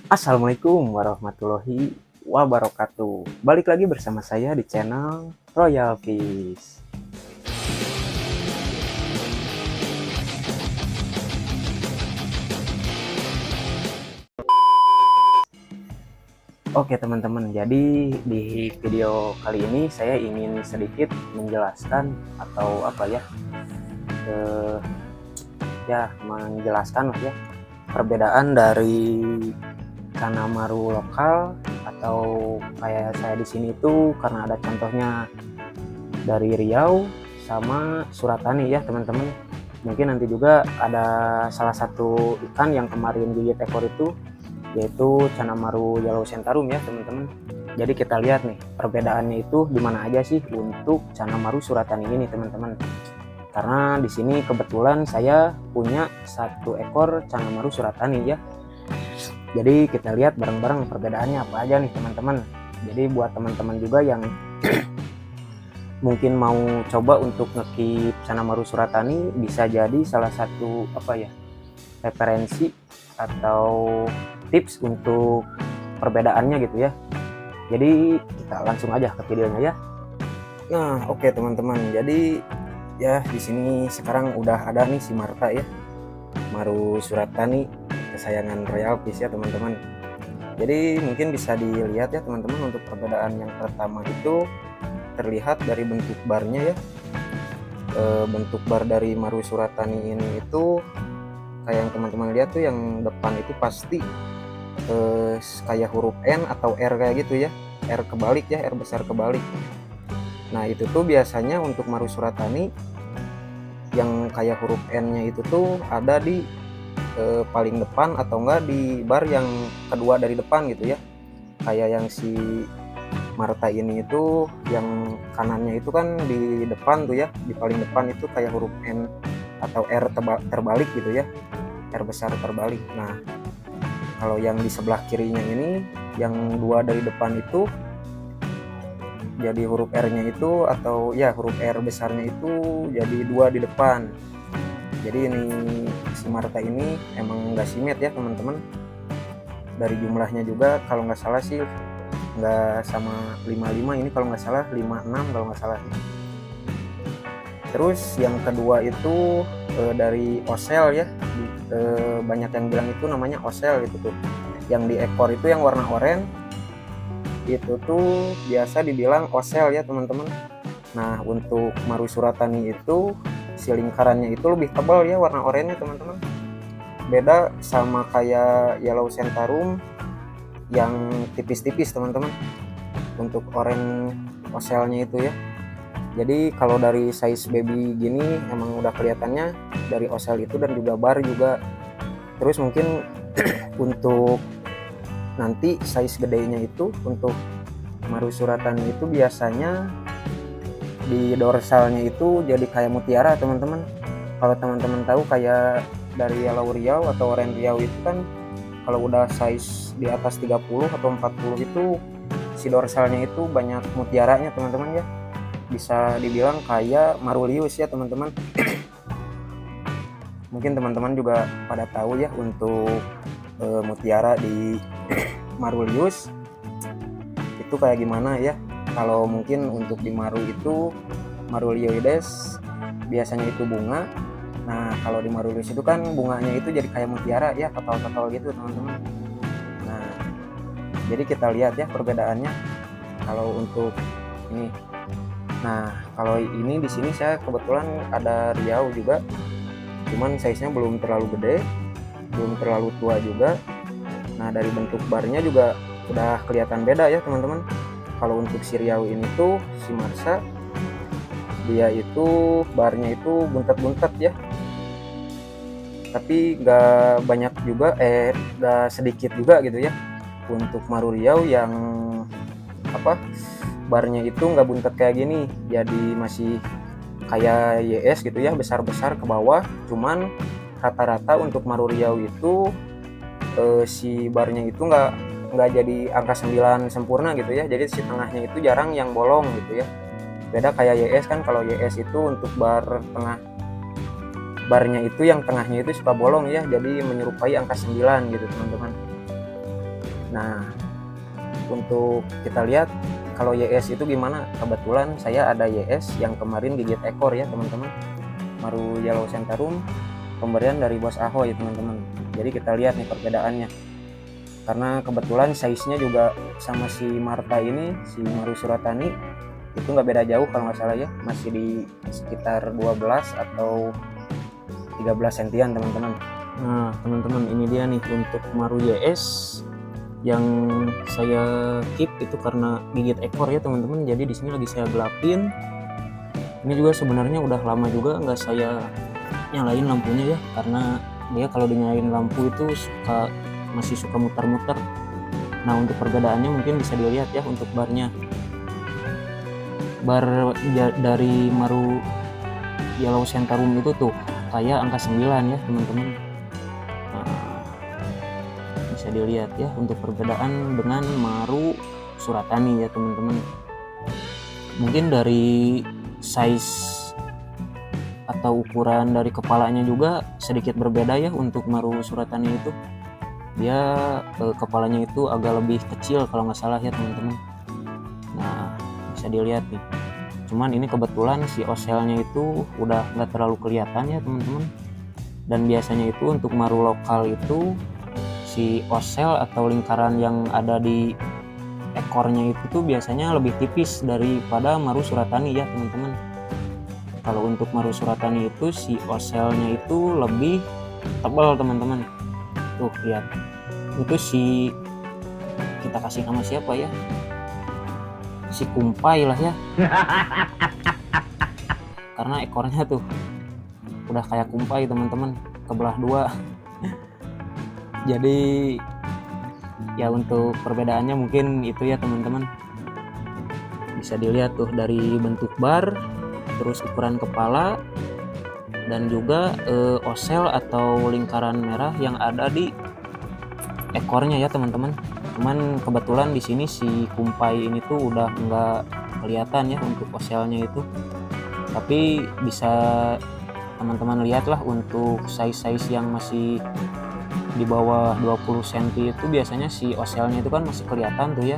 Assalamualaikum warahmatullahi wabarakatuh. Balik lagi bersama saya di channel Royal Fish. Oke teman-teman, jadi di video kali ini saya ingin sedikit menjelaskan atau eh, menjelaskan lah ya perbedaan dari Kanamaru lokal atau kayak saya di sini tuh karena ada contohnya dari Riau sama Suratani ya teman-teman. Mungkin nanti juga ada salah satu ikan yang kemarin gigit ekor itu yaitu Kanamaru Yellow Centaurum ya teman-teman. Jadi kita lihat nih perbedaannya itu di mana aja sih untuk Kanamaru Suratani ini teman-teman. Karena di sini kebetulan saya punya satu ekor Kanamaru Suratani ya. Jadi kita lihat bareng-bareng perbedaannya apa aja nih teman-teman. Jadi buat teman-teman juga yang mungkin mau coba untuk ngekip Kanamaru Suratani, bisa jadi salah satu referensi atau tips untuk perbedaannya gitu ya. Jadi kita langsung aja ke videonya ya. Nah, oke teman-teman. Jadi ya di sini sekarang udah ada nih si Marta ya. Maru Suratani kesayangan Royal Fish ya teman-teman. Jadi mungkin bisa dilihat ya teman-teman, untuk perbedaan yang pertama itu terlihat dari bentuk barnya ya. Bentuk bar dari Maru Suratani ini itu kayak yang teman-teman lihat tuh, yang depan itu pasti kayak huruf N atau R kayak gitu ya, R kebalik ya, R besar kebalik. Nah itu tuh biasanya untuk Maru Suratani yang kayak huruf N nya itu tuh ada di paling depan atau enggak di bar yang kedua dari depan gitu ya. Kayak yang si Marta ini itu yang kanannya itu kan di depan tuh ya, di paling depan itu kayak huruf N atau R terbalik gitu ya, R besar terbalik. Nah kalau yang di sebelah kirinya ini yang dua dari depan itu jadi huruf R nya itu, atau ya huruf R besarnya itu jadi dua di depan. Jadi ini si Marta ini emang nggak simet ya teman-teman. Dari jumlahnya juga kalau nggak salah sih nggak sama 55, ini kalau nggak salah 56 kalau nggak salah. Terus yang kedua itu dari osel ya, banyak yang bilang itu namanya osel gitu tuh. Yang di ekor itu yang warna oranye itu tuh biasa dibilang osel ya teman-teman. Nah untuk Maru Suratani itu si lingkarannya itu lebih tebal ya warna oranye teman-teman. Beda sama kayak Yellow Centaurum yang tipis-tipis teman-teman untuk oranye oselnya itu ya. Jadi kalau dari size baby gini emang udah kelihatannya dari osel itu dan juga bar juga. Terus mungkin untuk nanti size gedenya itu untuk Maru Suratani itu biasanya di dorsalnya itu jadi kayak mutiara teman-teman. Kalau teman-teman tahu kayak dari Yellow Riau atau Orange Riau itu kan kalau udah size di atas 30 atau 40 itu si dorsalnya itu banyak mutiaranya teman-teman ya. Bisa dibilang kayak Marulius ya teman-teman. Mungkin teman-teman juga pada tahu ya untuk mutiara di Marulius itu kayak gimana ya. Kalau mungkin untuk di Maru itu Marulioides biasanya itu bunga. Nah kalau di Marulius itu kan bunganya itu jadi kayak mutiara ya, total gitu teman-teman. Nah jadi kita lihat ya perbedaannya kalau untuk ini. Nah kalau ini di sini saya kebetulan ada Riau juga, cuman size-nya belum terlalu gede, belum terlalu tua juga. Nah dari bentuk barnya juga udah kelihatan beda ya teman-teman. Kalau untuk si Riau ini tuh si Marsa, dia itu barnya itu buntet-buntet ya, tapi gak banyak juga, gak sedikit juga gitu ya. Untuk Maru Riau yang barnya itu nggak buntet kayak gini, jadi masih kayak YS gitu ya, besar-besar ke bawah. Cuman rata-rata untuk Maru Riau itu si barnya itu nggak jadi angka 9 sempurna gitu ya, jadi si tengahnya itu jarang yang bolong gitu ya. Beda kayak YS kan, kalau YS itu untuk bar tengah barnya itu yang tengahnya itu suka bolong ya, jadi menyerupai angka 9 gitu teman-teman. Nah, untuk kita lihat kalau YS itu gimana. Kebetulan saya ada YS yang kemarin gigit ekor ya teman-teman, Maru Yellow Centaurum, pemberian dari Bos Ahoy teman-teman. Jadi kita lihat nih perbedaannya, karena kebetulan size-nya juga sama si Marta ini, si Maru Suratani itu nggak beda jauh kalau nggak salah ya, masih di sekitar 12 atau 13 sentian teman-teman. Nah teman-teman, ini dia nih untuk Maru YS yang saya keep itu karena gigit ekor ya teman-teman. Jadi di sini lagi saya gelapin. Ini juga sebenarnya udah lama juga nggak saya nyalain lampunya ya, karena dia kalau dinyalain lampu itu masih suka muter-muter. Nah untuk perbedaannya mungkin bisa dilihat ya untuk barnya. Bar dari Maru Yellow Centaurum itu tuh kayak angka 9 ya teman-teman. Bisa dilihat ya untuk perbedaan dengan Maru Suratani ya teman-teman. Mungkin dari size atau ukuran dari kepalanya juga sedikit berbeda ya untuk Maru Suratani itu. Dia kepalanya itu agak lebih kecil kalau nggak salah ya teman-teman. Nah bisa dilihat nih. Cuman ini kebetulan si oselnya itu udah nggak terlalu kelihatan ya teman-teman. Dan biasanya itu untuk Maru lokal itu si osel atau lingkaran yang ada di ekornya itu tuh biasanya lebih tipis daripada Maru Suratani ya teman-teman. Kalau untuk Maru Suratani itu si oselnya itu lebih tebal teman-teman. Tuh lihat, itu si, kita kasih nama siapa ya, si kumpai lah ya. Karena ekornya tuh udah kayak kumpai teman-teman, kebelah dua. Jadi ya untuk perbedaannya mungkin itu ya teman-teman. Bisa dilihat tuh dari bentuk bar, terus ukuran kepala, dan juga osel atau lingkaran merah yang ada di ekornya ya teman-teman. Cuman kebetulan di sini si kumpai ini tuh udah nggak kelihatan ya untuk oselnya itu. Tapi bisa teman-teman lihat lah untuk size-size yang masih di bawah 20 cm itu biasanya si oselnya itu kan masih kelihatan tuh ya.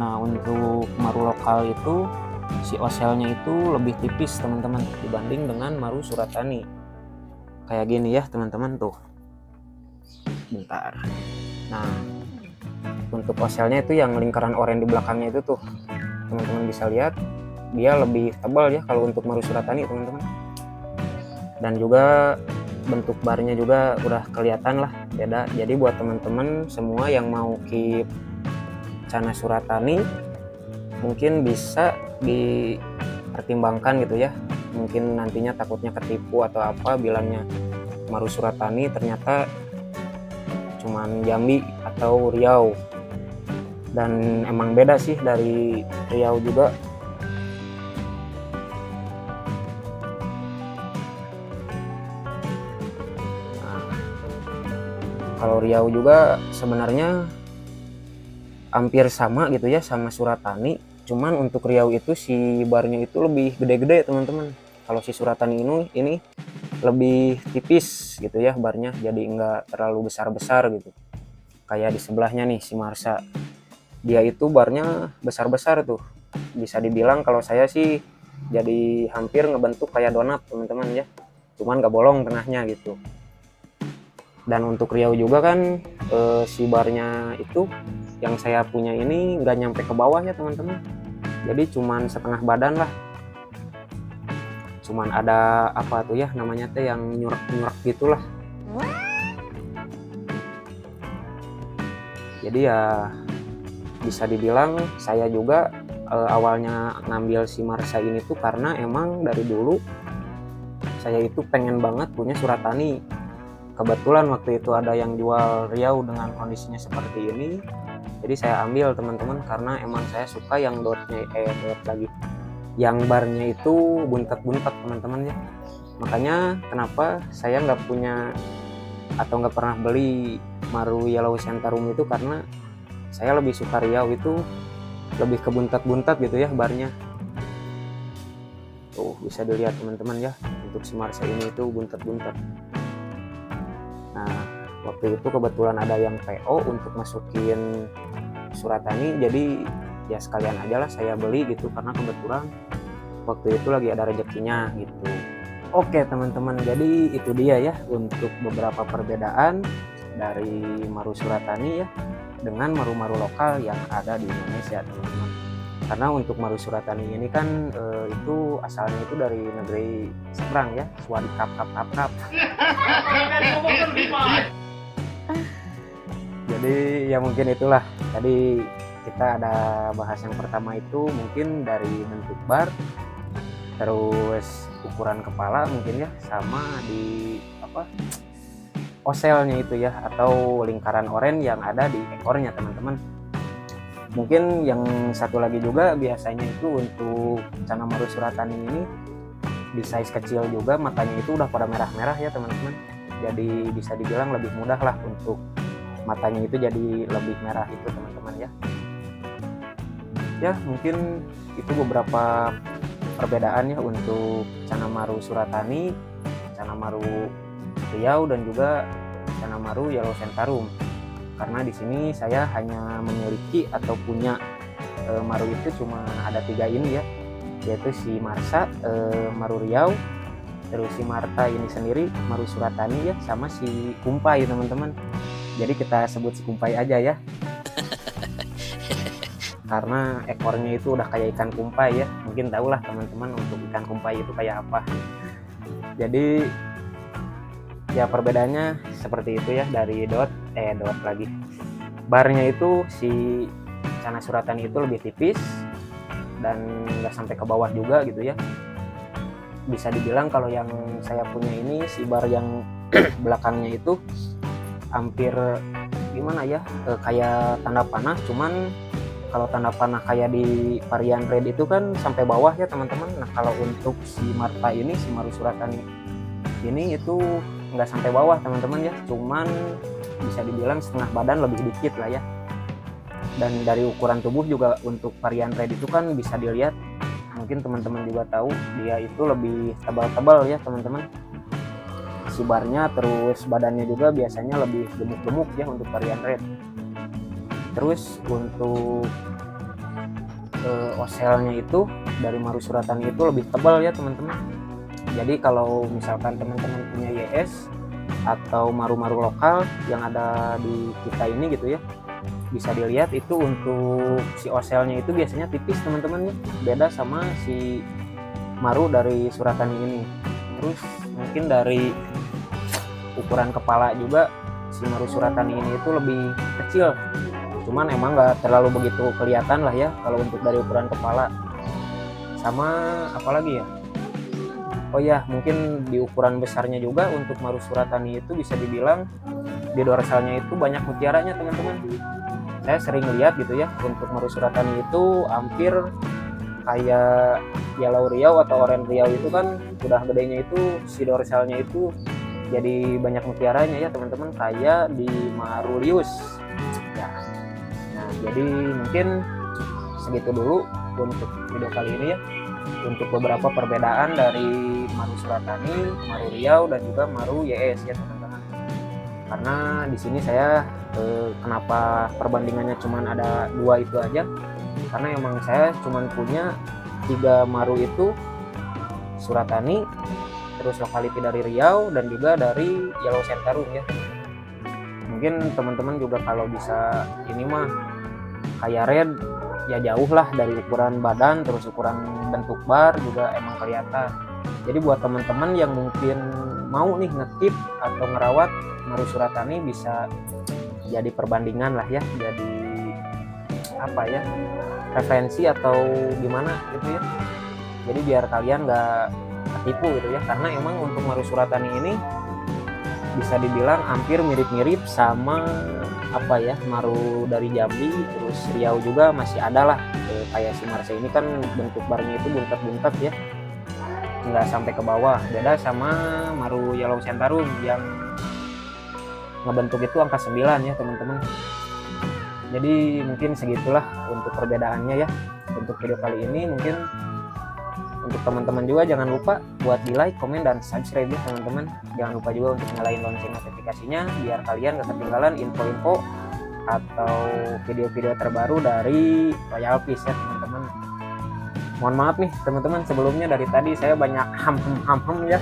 Nah untuk Maru lokal itu si oselnya itu lebih tipis teman-teman dibanding dengan Maru Suratani. Kayak gini ya teman-teman tuh. Bentar. Nah untuk oselnya itu yang lingkaran oranye di belakangnya itu tuh teman-teman bisa lihat dia lebih tebal ya kalau untuk Maru Suratani teman-teman. Dan juga bentuk barnya juga udah kelihatan lah beda. Jadi buat teman-teman semua yang mau keep Cana Suratani mungkin bisa dipertimbangkan gitu ya. Mungkin nantinya takutnya ketipu atau apa, bilangnya Maru Suratani ternyata cuman Jambi atau Riau. Dan emang beda sih dari Riau juga. Kalau Riau juga sebenarnya hampir sama gitu ya sama Suratani. Cuman untuk Riau itu si barnya itu lebih gede-gede teman-teman. Kalau si Suratani ini lebih tipis gitu ya barnya, jadi nggak terlalu besar-besar gitu. Kayak di sebelahnya nih si Marsa, dia itu barnya besar-besar tuh. Bisa dibilang kalau saya sih jadi hampir ngebentuk kayak donat teman-teman ya. Cuman nggak bolong tengahnya gitu. Dan untuk Riau juga kan si barnya itu yang saya punya ini nggak nyampe ke bawah ya teman-teman. Jadi cuman setengah badan lah. Cuman ada apa tuh ya namanya teh yang nyurak-nyurak gitulah. Jadi ya bisa dibilang saya juga awalnya ngambil si Marsa ini tuh karena emang dari dulu saya itu pengen banget punya Suratani. Kebetulan waktu itu ada yang jual Riau dengan kondisinya seperti ini, jadi saya ambil teman-teman karena emang saya suka yang yang barnya itu buntet-buntet teman-teman ya. Makanya kenapa saya nggak punya atau nggak pernah beli Maru Yellow Centaurum itu, karena saya lebih suka Riau itu lebih ke buntet-buntet gitu ya barnya. Tuh bisa dilihat teman-teman ya, untuk si Marsa ini itu buntet-buntet. Nah Waktu itu kebetulan ada yang PO untuk masukin surat tani, jadi ya sekalian aja lah saya beli gitu, karena kebetulan waktu itu lagi ada rezekinya gitu. Oke teman-teman, jadi itu dia ya untuk beberapa perbedaan dari maru suratani ya dengan maru-maru lokal yang ada di Indonesia teman-teman. Karena untuk maru suratani ini kan itu asalnya itu dari negeri seberang ya, Swadikap kap. Jadi ya mungkin itulah tadi kita ada bahas yang pertama itu mungkin dari bentuk bar, terus ukuran kepala mungkin ya, sama di oselnya itu ya, atau lingkaran oren yang ada di ekornya teman-teman. Mungkin yang satu lagi juga biasanya itu untuk cana maru suratani ini di size kecil juga, matanya itu udah pada merah-merah ya teman-teman. Jadi bisa dibilang lebih mudah lah untuk matanya itu jadi lebih merah itu teman-teman ya. Ya mungkin itu beberapa perbedaan ya untuk cana maru suratani, cana maru Riau, dan juga cana maru Yellow Centarum. Karena di sini saya hanya memiliki atau punya maru itu cuma ada 3 ini ya, yaitu si Marsa, maru Riau, terus si Marta ini sendiri maru suratani ya, sama si Kumpai teman-teman. Jadi kita sebut si Kumpai aja ya, karena ekornya itu udah kayak ikan kumpai ya. Mungkin tahulah teman-teman untuk ikan kumpai itu kayak apa. Jadi ya perbedaannya seperti itu ya, dari dot lagi. Barnya itu si cana suratani itu lebih tipis dan nggak sampai ke bawah juga gitu ya. Bisa dibilang kalau yang saya punya ini si bar yang belakangnya itu hampir gimana ya, kayak tanda panah, cuman kalau tanda panah kayak di varian red itu kan sampai bawah ya teman-teman. Nah kalau untuk si Marta ini, si maru suratani ini itu nggak sampai bawah teman-teman ya, cuman bisa dibilang setengah badan lebih dikit lah ya. Dan dari ukuran tubuh juga untuk varian red itu kan bisa dilihat, mungkin teman-teman juga tahu dia itu lebih tebal-tebal ya teman-teman si barnya, terus badannya juga biasanya lebih gemuk-gemuk ya untuk varian red. Terus untuk oselnya itu dari maru suratani itu lebih tebal ya teman-teman. Jadi kalau misalkan teman-teman punya YS atau maru-maru lokal yang ada di kita ini gitu ya, bisa dilihat itu untuk si oselnya itu biasanya tipis teman-teman ya, beda sama si maru dari suratani ini. Terus mungkin dari ukuran kepala juga si maru suratani ini itu lebih kecil, cuman emang nggak terlalu begitu kelihatan lah ya kalau untuk dari ukuran kepala. Sama apalagi ya, oh ya mungkin di ukuran besarnya juga untuk maru suratani itu bisa dibilang di dorsalnya itu banyak mutiaranya teman-teman. Saya sering lihat gitu ya, untuk maru suratani itu hampir kayak Yellow Riau atau Orange Riau itu kan udah gedenya itu si dorsalnya itu jadi banyak mutiaranya ya teman-teman, kayak di Marulius ya. Nah jadi mungkin segitu dulu untuk video kali ini ya, untuk beberapa perbedaan dari maru suratani, maru Riau, dan juga maru YS ya teman-teman. Karena di sini saya kenapa perbandingannya cuma ada 2 itu aja, karena emang saya cuma punya 3 maru itu, suratani, terus lokality dari Riau, dan juga dari Yellow Centarum ya. Mungkin teman-teman juga kalau bisa ini mah kayak red ya jauh lah dari ukuran badan, terus ukuran bentuk bar juga emang kelihatan. Jadi buat teman-teman yang mungkin mau nih ngetip atau ngerawat maru suratani, bisa jadi perbandingan lah ya, jadi apa ya, referensi atau gimana gitu ya. Jadi biar kalian nggak ketipu gitu ya, karena emang untuk maru suratani ini bisa dibilang hampir mirip-mirip sama apa ya, maru dari Jambi, terus Riau juga masih ada lah. Kayak si Marsa ini kan bentuk barnya itu buntet-buntet ya, nggak sampai ke bawah. Beda sama maru Yellow Centarum yang ngebentuk itu angka 9 ya teman-teman. Jadi mungkin segitulah untuk perbedaannya ya untuk video kali ini. Mungkin Untuk teman-teman juga jangan lupa buat di like, komen, dan subscribe ya teman-teman. Jangan lupa juga untuk nyalain lonceng notifikasinya biar kalian gak ketinggalan info-info atau video-video terbaru dari Royal Fish ya teman-teman. Mohon maaf nih teman-teman, sebelumnya dari tadi saya banyak ham ya.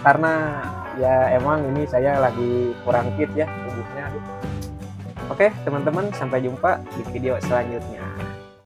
Karena ya emang ini saya lagi kurang fit ya tubuhnya. Oke teman-teman, sampai jumpa di video selanjutnya.